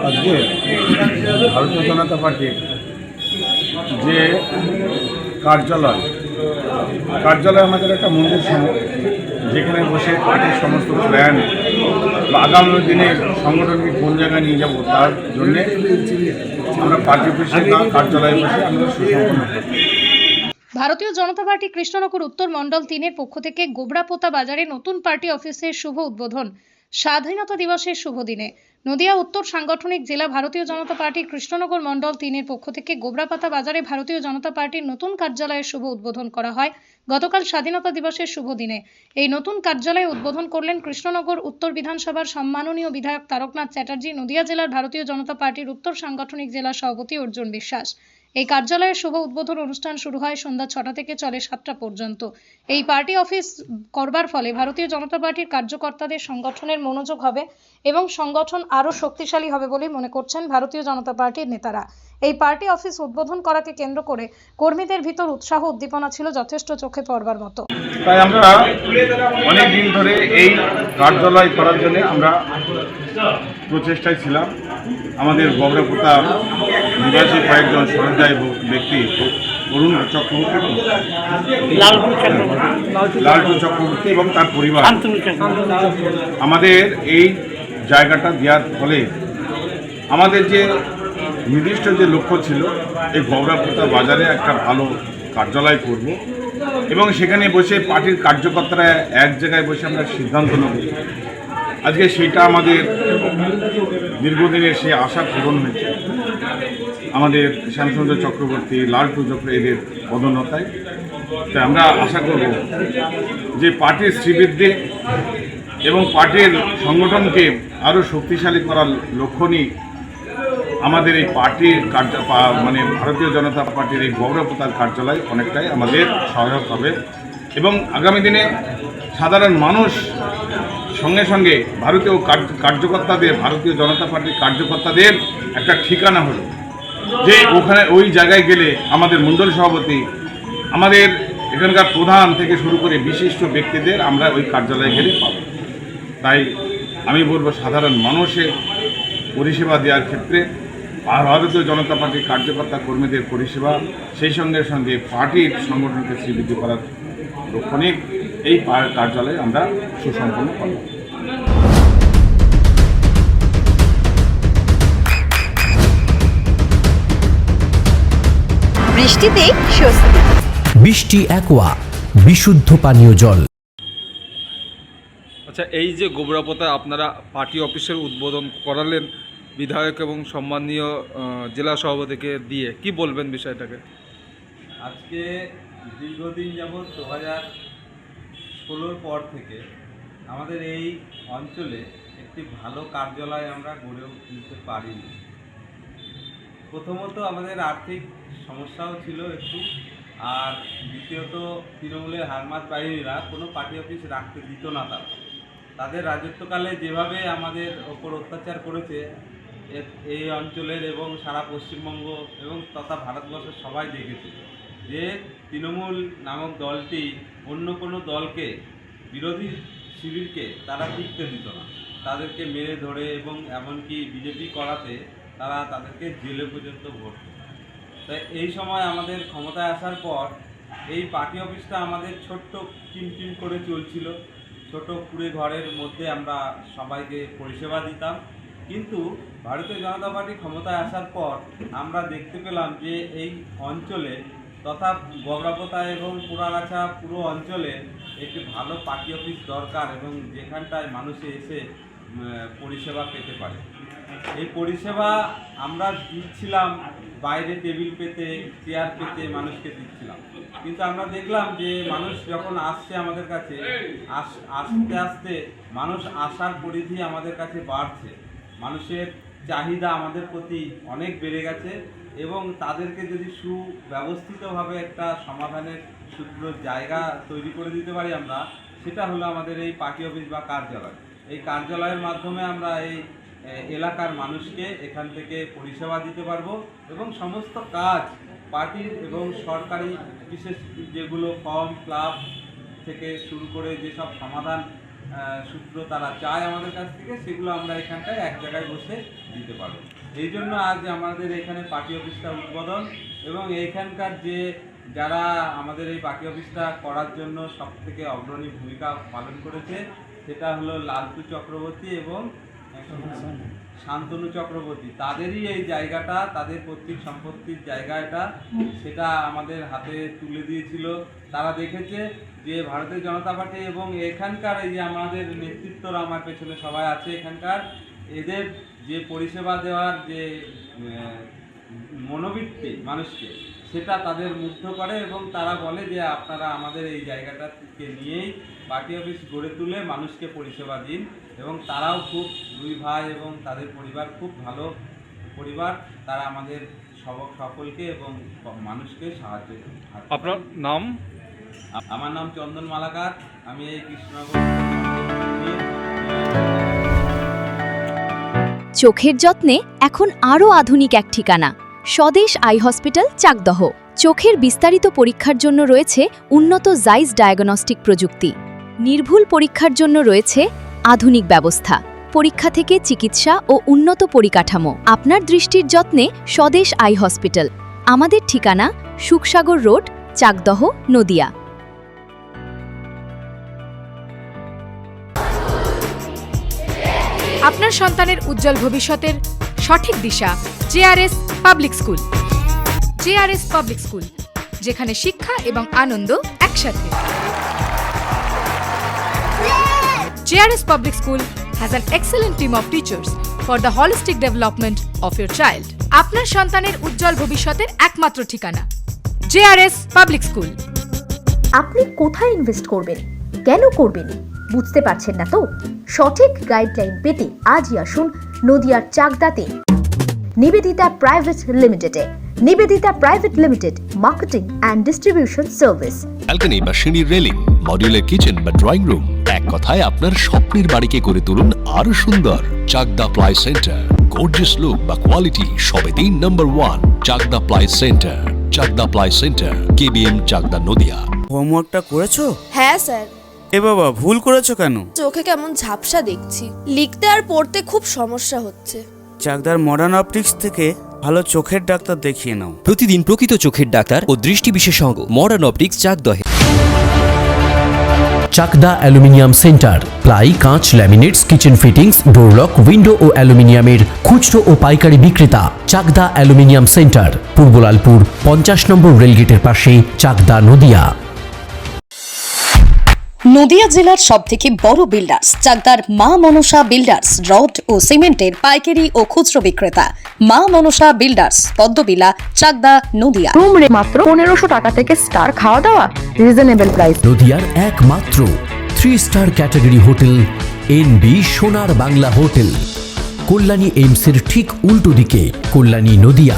আজকে ভারতীয় জনতা পার্টির যে কার্যালয় আমাদের একটা মন্দির যেখানে বসে পার্টির সমস্ত প্ল্যান বা আগামী দিনে সংগঠনকে কোন জায়গায় নিয়ে যাব তার জন্যে আমরা পার্টি অফিসে কার্যালয়ে বসে আমরা সুসম্পন্ন করি। ভারতীয় জনতা পার্টি কৃষ্ণনগর উত্তর মণ্ডল 3-এর পক্ষ থেকে গোবরাপোতা বাজারে নতুন পার্টি অফিসের শুভ উদ্বোধন স্বাধীনতা দিবসের শুভ দিনে। নদিয়া উত্তর সাংগঠনিক জেলা ভারতীয় জনতা পার্টি কৃষ্ণনগর মণ্ডল 3-এর পক্ষ থেকে গোবরাপাতা বাজারে ভারতীয় জনতা পার্টির নতুন কার্যালয়ের শুভ উদ্বোধন করা হয় গতকাল স্বাধীনতা দিবসের শুভ দিনে। এই নতুন কার্যালয় উদ্বোধন করলেন কৃষ্ণনগর উত্তর বিধানসভার সম্মাননীয় বিধায়ক তারকনাথ চ্যাটার্জি, নদিয়া জেলার ভারতীয় জনতা পার্টির উত্তর সাংগঠনিক জেলা সভাপতি অর্জুন বিশ্বাস। এই কার্যালয়ের শুভ উদ্বোধন অনুষ্ঠান শুরু হয় সন্ধ্যা 6টা থেকে চলে 7টা পর্যন্ত। এই পার্টি অফিস করবার ফলে ভারতীয় জনতা পার্টির কার্যকর্তাদের সংগঠনের মনোযোগ হবে এবং সংগঠন আরও শক্তিশালী হবে বলে মনে করছেন ভারতীয় জনতা পার্টির নেতারা। এই পার্টি অফিস উদ্বোধন করাকে কেন্দ্র করে কর্মীদের ভিতর উৎসাহ উদ্দীপনা ছিল যথেষ্ট চোখে পড়বার মতো। তাই আমরা অনেক দিন ধরে এই কার্যালয় করার জন্য আমরা প্রচেষ্টায় ছিলাম। আমাদের গোবরাপোতা নিবাসী কয়েকজন সহৃদয় ব্যক্তি অরুণ চক্রবর্তী, লালটু চক্রবর্তী এবং তার পরিবার আমাদের এই জায়গাটা দেওয়ার ফলে আমাদের যে নির্দিষ্ট যে লক্ষ্য ছিল এই গোবরাপোতা বাজারে একটা ভালো কার্যালয় করব এবং সেখানে বসে পার্টির কার্যকর্তারা এক জায়গায় বসে আমরা সিদ্ধান্ত নেব। আজকে সেটা আমাদের দীর্ঘদিনের সেই আশা পূরণ হয়েছে। আমাদের শ্যামসুন্দর চক্রবর্তী, লালটু চক্র এদের পদোন্নতায় তাই আমরা আশা করব যে পার্টির শ্রীবৃদ্ধি এবং পার্টির সংগঠনকে আরও শক্তিশালী করার লক্ষ্য নিয়ে আমাদের এই পার্টির মানে ভারতীয় জনতা পার্টির এই গোবরাপোতার কার্যালয় অনেকটাই আমাদের সহায়ক হবে এবং আগামী দিনে সাধারণ মানুষ সঙ্গে সঙ্গে ভারতীয় কার্যকর্তাদের, ভারতীয় জনতা পার্টির কার্যকর্তাদের একটা ঠিকানা হলো যে ওখানে ওই জায়গায় গেলে আমাদের মণ্ডল সভাপতি, আমাদের এখানকার প্রধান থেকে শুরু করে বিশিষ্ট ব্যক্তিদের আমরা ওই কার্যালয়ে গেলে পাব। তাই আমি বলবো সাধারণ মানুষের পরিষেবা দেওয়ার ক্ষেত্রে ভারতীয় জনতা পার্টির কার্যকর্তা কর্মীদের পরিষেবা, সেই সঙ্গে সঙ্গে পার্টির সংগঠনকে শ্রীবৃদ্ধি করার লক্ষ্য নিয়ে এই কার্যালয়ে আমরা সুসম্পন্ন করব। বৃষ্টিতে স্বস্তি। বৃষ্টি অ্যাকোয়া বিশুদ্ধ পানীয় জল। আচ্ছা, এই যে গোবরাপোতা আপনারা পার্টি অফিসের উদ্বোধন করালেন বিধায়ক এবং সম্মানীয় জেলা সভাপতিকে দিয়ে, কি বলবেন বিষয়টাকে? আজকে দীর্ঘদিন যাবৎ 2016 পর থেকে আমাদের এই অঞ্চলে একটি ভালো কার্যালয় আমরা গড়ে তুলতে পারিনি। প্রথমত আমাদের আর্থিক সমস্যাও ছিল একটু, আর দ্বিতীয়ত তৃণমূলের হারমাত বাহিনীরা কোনো পার্টি অফিস রাখতে দিত না। তাদের রাজত্বকালে যেভাবে আমাদের ওপর অত্যাচার করেছে এই অঞ্চলের এবং সারা পশ্চিমবঙ্গ এবং তথা ভারতবর্ষের সবাই দেখেছে যে তৃণমূল নামক দলটি অন্য কোনো দলকে, বিরোধী শিবিরকে তারা টিকতে দিত না, তাদেরকে মেরে ধরে এবং এমনকি বিজেপি করাতে তারা তাদেরকে জেলে পর্যন্ত ভরত। তাই এই সময় আমাদের ক্ষমতায় আসার পর এই পার্টি অফিসটা আমাদের ছোট্ট টিম করে চলছিল। ছোট কুড়ে ঘরের মধ্যে আমরা সবাইকে পরিষেবা দিতাম, কিন্তু ভারতীয় জনতা পার্টি ক্ষমতায় আসার পর আমরা দেখতে পেলাম যে এই অঞ্চলে তথা গোবরাপোতা এবং পুরাগাছা পুরো অঞ্চলে একটি ভালো পার্টি অফিস দরকার এবং যেখানটায় মানুষে এসে পরিষেবা পেতে পারে। এই পরিষেবা আমরা দিচ্ছিলাম বাইরে টেবিল পেতে, চেয়ার পেতে মানুষকে দিচ্ছিলাম, কিন্তু আমরা দেখলাম যে মানুষ যখন আসছে আমাদের কাছে, আস্তে আস্তে মানুষ আসার পরিধি আমাদের কাছে বাড়ছে, মানুষের চাহিদা আমাদের প্রতি অনেক বেড়ে গেছে এবং তাদেরকে যদি সুব্যবস্থিতভাবে একটা সমাধানের সূত্র জায়গা তৈরি করে দিতে পারি আমরা, সেটা হলো আমাদের এই পার্টি অফিস বা কার্যালয়। এই কার্যালয়ের মাধ্যমে আমরা এই এলাকার মানুষকে এখান থেকে পরিষেবা দিতে পারবো এবং সমস্ত কাজ পার্টির এবং সরকারি বিশেষ যেগুলো ফর্ম, ক্লাব থেকে শুরু করে যেসব সমাধান সূত্র তারা চায় আমাদের কাছ থেকে, সেগুলো আমরা এখানটায় এক জায়গায় বসে দিতে পারবো। এই জন্য আজ আমাদের এখানে পার্টি অফিসটা উদ্বোধন, এবং এইখানকার যে যারা আমাদের এই পার্টি অফিসটা করার জন্য সব থেকে অগ্রণী ভূমিকা পালন করেছে, সেটা হলো লালটু চক্রবর্তী এবং শান্তনু চক্রবর্তী। তাদেরই এই জায়গাটা, তাদের পৈতৃক সম্পত্তির জায়গা এটা, সেটা আমাদের হাতে তুলে দিয়েছিল। তারা দেখেছে যে ভারতীয় জনতা পার্টি এবং এখানকার এই যে আমাদের নেতৃত্বরা আমার পেছনে সবাই আছে এখানকার, এদের যে পরিষেবা দেওয়ার যে মনোবৃত্তি মানুষকে, সেটা তাদের মুগ্ধ করে, এবং তারা বলে যে আপনারা আমাদের এই জায়গাটাকে নিয়েই পার্টি অফিস গড়ে তুলে মানুষকে পরিষেবা দিন। এবং তারাও খুব, দুই ভাই এবং তাদের পরিবার খুব ভালো পরিবার, তারা আমাদের সকলকে এবং মানুষকে সাহায্য করে। আপনার নাম? আমার নাম চন্দন মালাকার, আমি এই কৃষ্ণনগর। চোখের যত্নে এখন আরও আধুনিক এক ঠিকানা, স্বদেশ আই হসপিটাল, চাকদহ। চোখের বিস্তারিত পরীক্ষার জন্য রয়েছে উন্নত জাইস ডায়াগনস্টিক প্রযুক্তি। নির্ভুল পরীক্ষার জন্য রয়েছে আধুনিক ব্যবস্থা, পরীক্ষা থেকে চিকিৎসা ও উন্নত পরিকাঠামো। আপনার দৃষ্টির যত্নে স্বদেশ আই হসপিটাল। আমাদের ঠিকানা সুখসাগর রোড, চাকদহ, নদিয়া। আপনার সন্তানের উজ্জ্বল ভবিষ্যতের সঠিক দিশা JRS public school. JRS public school, যেখানে শিক্ষা এবং আনন্দ একসাথে। JRS public school has an excellent team of teachers for the holistic development of your child. আপনার সন্তানের উজ্জ্বল ভবিষ্যতের একমাত্র ঠিকানা জেআরএস পাবলিক স্কুল। আপনি কোথায় ইনভেস্ট করবেন, কেন করবেন, বুঝতে পারছেন না তো? সঠিক গাইডলাইন পেতে আজই আসুন নদিয়ার চাকদাতে নিবেদিতা প্রাইভেট লিমিটেডে। Nivedita private limited, marketing and distribution service. Balcony বা সিঁড়ির রেলিং, মডিউলার কিচেন বা ড্রয়িং রুম, এক কথায় আপনার স্বপ্নের বাড়িকে করে তুলুন আরো সুন্দর। Chakdah ply centre, gorgeous look বা কোয়ালিটি সবে 3 number 1 Chakdah ply centre. Chakdah ply centre, KBM, Chakdah, Nadia. হোমওয়ার্কটা করেছো? হ্যাঁ স্যার। এ বাবা, ভুল করেছো কেন? চোখে কেমন ঝাপসা দেখছি, লিখতে আর পড়তে খুব সমস্যা হচ্ছে। চাকদার মডার্ন অপটিক্স থেকে ভালো চোখের ডাক্তার দেখিয়ে নাও। প্রতিদিন প্রকৃত চোখের ডাক্তার ও দৃষ্টি বিশেষজ্ঞ মডার্ন অপটিক্স, চাকদহে। চাকদা অ্যালুমিনিয়াম সেন্টার, প্লাই, কাঁচ, laminates, kitchen fittings, door lock, window ও অ্যালুমিনিয়ামের খুচরো ও পাইকারি বিক্রেতা। Chakdaha aluminium centre, Purbalalpur 50 number রেলগেটের পাশে, চাকদা, নদিয়া। নদিয়া জেলার সবথেকে বড় বিল্ডার্স চাকদার মা মনসা বিল্ডার্স, রড ও সিমেন্টের পাইকারি ও খুচরো বিক্রেতা। মা মনসা বিল্ডার্স, পদ্মবিলা, চাকদা, নদিয়া। রুম রে মাত্র 1500 টাকা থেকে স্টার, খাওয়া দাওয়া রিজনেবল প্রাইস। নদিয়ার একমাত্র 3 স্টার ক্যাটাগরি হোটেল এনবি সোনার বাংলা হোটেল, কল্যাণী এইমসের ঠিক উল্টো দিকে, কল্যাণী, নদিয়া।